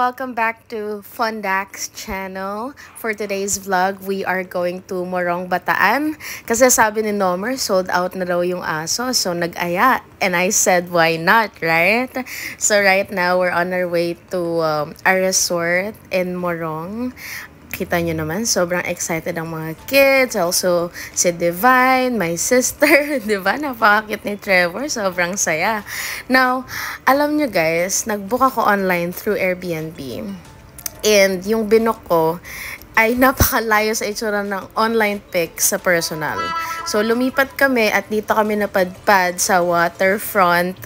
welcome back to Fundax channel. For today's vlog, we are going to Morong Bataan. Kasi sabi ni Nomer, sold out na raw yung aso. So nag-aya. And I said, why not, right? So right now, we're on our way to a resort in Morong. Kita nyo naman, sobrang excited ang mga kids. Also, si Divine, my sister. Diba? Napakakit ni Trevor. Sobrang saya. Now, alam nyo guys, nag-book ako online through Airbnb. And yung binook ko ay napakalayo sa itsura ng online pic sa personal. So, lumipat kami at dito kami napadpad sa Waterfront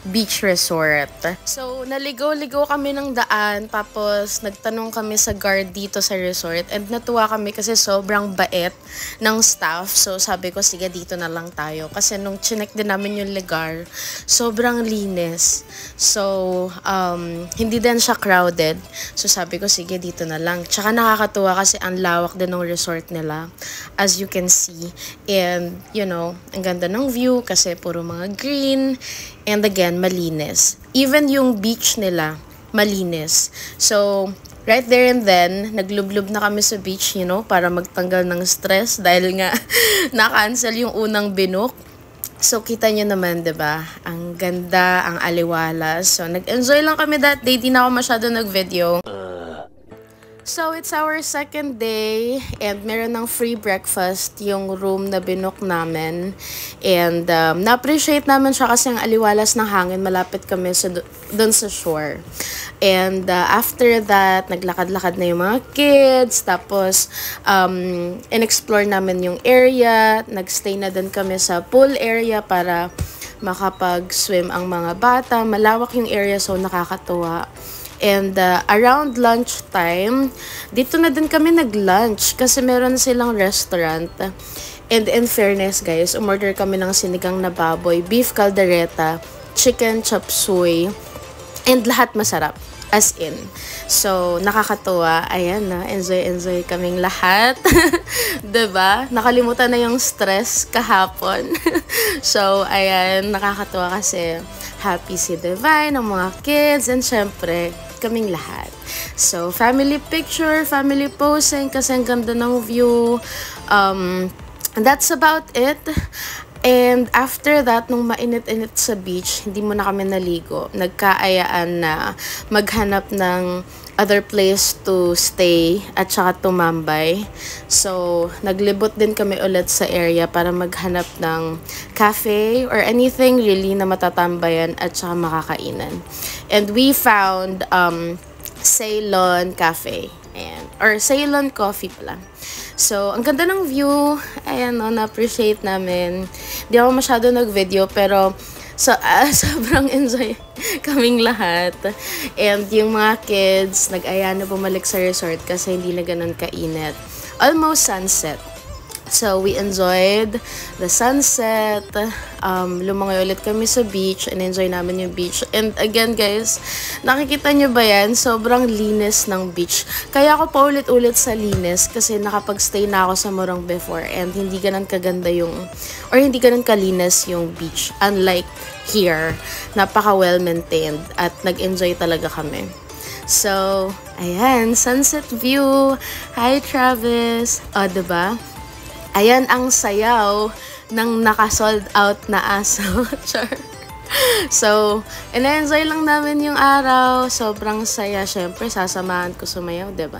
Beach Resort. So, naligaw-ligaw kami ng daan, tapos nagtanong kami sa guard dito sa resort, and natuwa kami kasi sobrang bait ng staff. So, sabi ko, sige, dito na lang tayo. Kasi nung chinek din namin yung lugar, sobrang linis. So, hindi din siya crowded. So, sabi ko, sige, dito na lang. Tsaka nakakatuwa kasi ang lawak din ng resort nila, as you can see. And, you know, ang ganda ng view kasi puro mga green. And again, malinis. Even yung beach nila, malinis. So, right there and then, naglublob na kami sa beach, you know, para magtanggal ng stress dahil nga na-cancel yung unang binook. So, kita nyo naman, diba? Ang ganda, ang aliwalas. So, nag-enjoy lang kami that day. Di na ako masyado nag-video. So, it's our second day and meron ng free breakfast yung room na binook namin. And na-appreciate namin siya kasi ang aliwalas ng hangin, malapit kami dun sa shore. And after that, naglakad-lakad na yung mga kids. Tapos, in-explore namin yung area. Nagstay na din kami sa pool area para makapag-swim ang mga bata. Malawak yung area, so nakakatuwa. And around lunchtime, dito na din kami nag-lunch kasi meron silang restaurant. And in fairness guys, umorder kami ng sinigang na baboy, beef caldereta, chicken chop suey, and lahat masarap. As in. So, nakakatuwa. Ayan na, enjoy kaming lahat. Diba? Nakalimutan na yung stress kahapon. So, ayan, nakakatuwa kasi happy si Divine, ang mga kids, and syempre, kaming lahat. So, family picture, family posing, kasi ang ganda ng view. That's about it. And after that, nung mainit-init sa beach, hindi mo na kami naligo. Nagkaayaan na maghanap ng other place to stay at saka tumambay. So, naglibot din kami ulit sa area para maghanap ng cafe or anything really na matatambayan at saka makakainan. And we found Ceylon Cafe. Ayan. Or Ceylon Coffee pala. So, ang ganda ng view. Ayan, no, na-appreciate namin. Di ako masyado nag-video, pero sobrang enjoy kaming lahat. And yung mga kids, nag-aya na bumalik sa resort kasi hindi na ganun kainit. Almost sunset. So, we enjoyed the sunset. Lumangoy ulit kami sa beach and enjoy namin yung beach. And again, guys, nakikita nyo ba yan? Sobrang linis ng beach. Kaya ako paulit-ulit sa linis kasi nakapag-stay na ako sa Morong before and hindi ganun kaganda yung, or hindi ganun kalinis yung beach. Unlike here, napaka well-maintained at nag-enjoy talaga kami. So, ayan, sunset view. Hi, Travis. O, diba? Ayan ang sayaw ng naka-sold out na aso. So, ina-enjoy lang namin yung araw. Sobrang saya. Siyempre, sasamahan ko sumayaw, diba?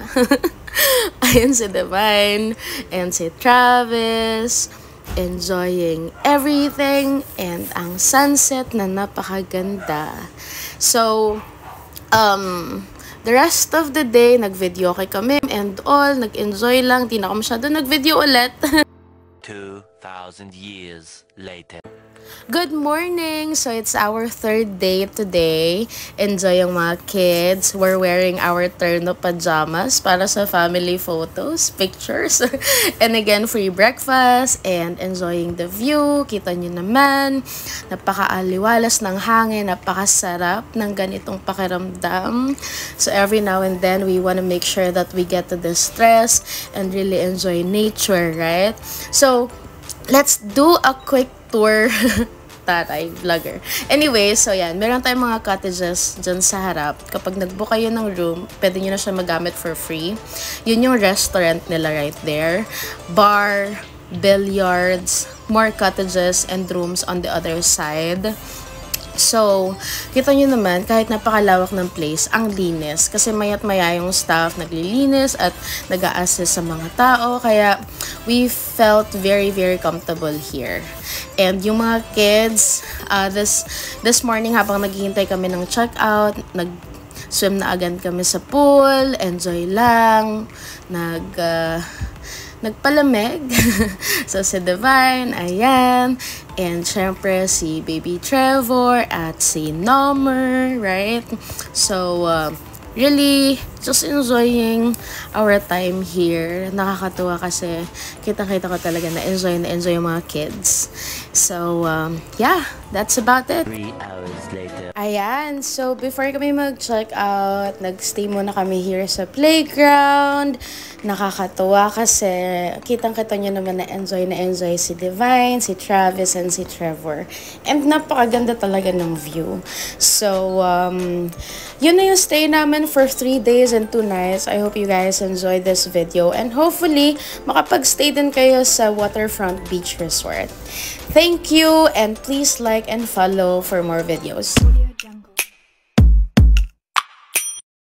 Ayan si Divine and si Travis. Enjoying everything and ang sunset na napakaganda. So, the rest of the day, nag-video kami and all. Nag-enjoy lang. Di na ako masyado nag-video ulit. 2,000 years later. Good morning! So, it's our third day today. Enjoy yung mga kids. We're wearing our terno pajamas para sa family photos, pictures. And again, free breakfast and enjoying the view. Kita nyo naman, napaka-aliwalas ng hangin, napakasarap ng ganitong pakiramdam. So, every now and then, we want to make sure that we get to distress and really enjoy nature, right? So, let's do a quick tour tatay, vlogger. Anyway, so yan. Meron tayong mga cottages dyan sa harap. Kapag nag-book kayo ng room, pwede nyo na siya magamit for free. Yun yung restaurant nila right there. Bar, billiards, more cottages and rooms on the other side. So, kita nyo naman, kahit napakalawak ng place, ang linis. Kasi maya't maya yung staff naglilinis at nag-a-assist sa mga tao. Kaya, we felt very, very comfortable here. And yung mga kids, this morning habang naghihintay kami ng check-out, nag-swim na agad kami sa pool, enjoy lang, nagpalamig. So, si Divine, ayan. And, syempre, si Baby Trevor at si Nomer, right? So, really, just enjoying our time here. Nakakatuwa kasi kita-kita ko talaga na enjoy yung mga kids. So, yeah, that's about it. 3 hours later. Ayan, so before kami mag-check out, nag-stay muna kami here sa playground. Nakakatuwa kasi kitang-kita nyo naman na enjoy si Divine, si Travis, and si Trevor. And napakaganda talaga ng view. So, yun na yung stay namin for 3 days and 2 nights. I hope you guys enjoyed this video and hopefully makapag-stay din kayo sa Waterfront Beach Resort. Thank you and please like and follow for more videos.